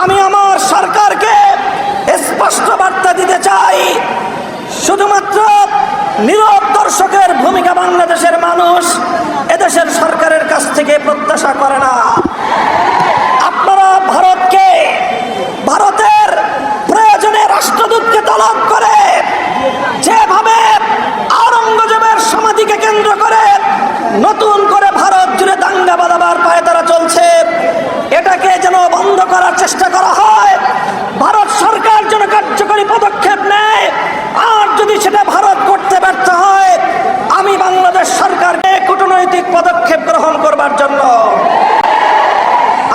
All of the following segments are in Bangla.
আমি আমার সরকারকে স্পষ্ট বার্তা দিতে চাই, শুধুমাত্র নীরব দর্শকের ভূমিকা বাংলাদেশের মানুষ এদেশের সরকারের কাছ থেকে প্রত্যাশা করে না। আপনারা ভারতের প্রয়োজনে রাষ্ট্রদূতকে তলব করে যেভাবে আওরঙ্গজেবের সমাধিকে কেন্দ্র করে নতুন করে ভারত জুড়ে দাঙ্গা বাঁধাবার পায়তারা চলছে, এটাকে যেন বন্ধ করার চেষ্টা করা হয়। ভারত সরকার যেন কার্যকরী পদক্ষেপ নেয়। আর যদি সেটা ভারত করতে ব্যর্থ হয়, আমি বাংলাদেশ সরকারকে কূটনৈতিক পদক্ষেপ গ্রহণ করবার জন্য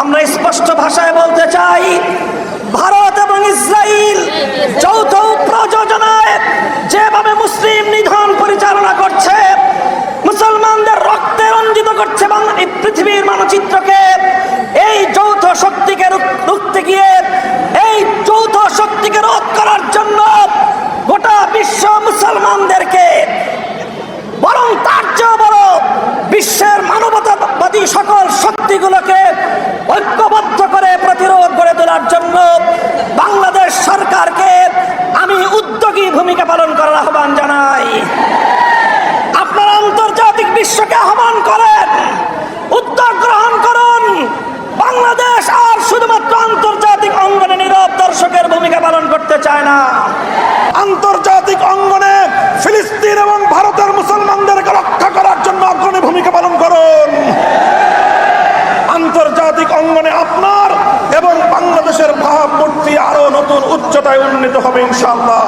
আমরা স্পষ্ট ভাষায় বলতে চাই, ভারত এবং ইসরায়েল যৌথ প্রযোজনায় যেভাবে মুসলিম নিধন পরিচালনা করছে, মুসলমানদের রক্তে রঞ্জিত করছে এই পৃথিবীর মানচিত্রকে, এই যৌথ শক্তিকে রুখতে গিয়ে, এই যৌথ শক্তিকে রোধ করার জন্য গোটা বিশ্ব মুসলমানদেরকে, বরং তার চেয়েও বড় বিশ্বের মানবতাবাদী সকল শক্তিগুলোকে ঐক্যবদ্ধ করে প্রতিরোধ গড়ে তোলার জন্য বাংলাদেশ সরকারকে আমি উদ্যোগী ভূমিকা পালন করার আহ্বান জানাই। আপনারা আন্তর্জাতিক বিশ্বকে আহ্বান করেন, উদ্যোগ গ্রহণ করুন। বাংলাদেশ আর শুধুমাত্র আন্তর্জাতিক অঙ্গনে নীরব দর্শকের ভূমিকা পালন করতে চায় না। আন্তর্জাতিক অঙ্গনে ফিলিস্তিন এবং ভারতের মুসলমানদেরকে রক্ষা করার জন্য অগ্রণী ভূমিকা পালন করুন। আন্তর্জাতিক অঙ্গনে আপনার এবং বাংলাদেশের ভাবমূর্তি আরো নতুন উচ্চতায় উন্নীত হবে ইনশাআল্লাহ।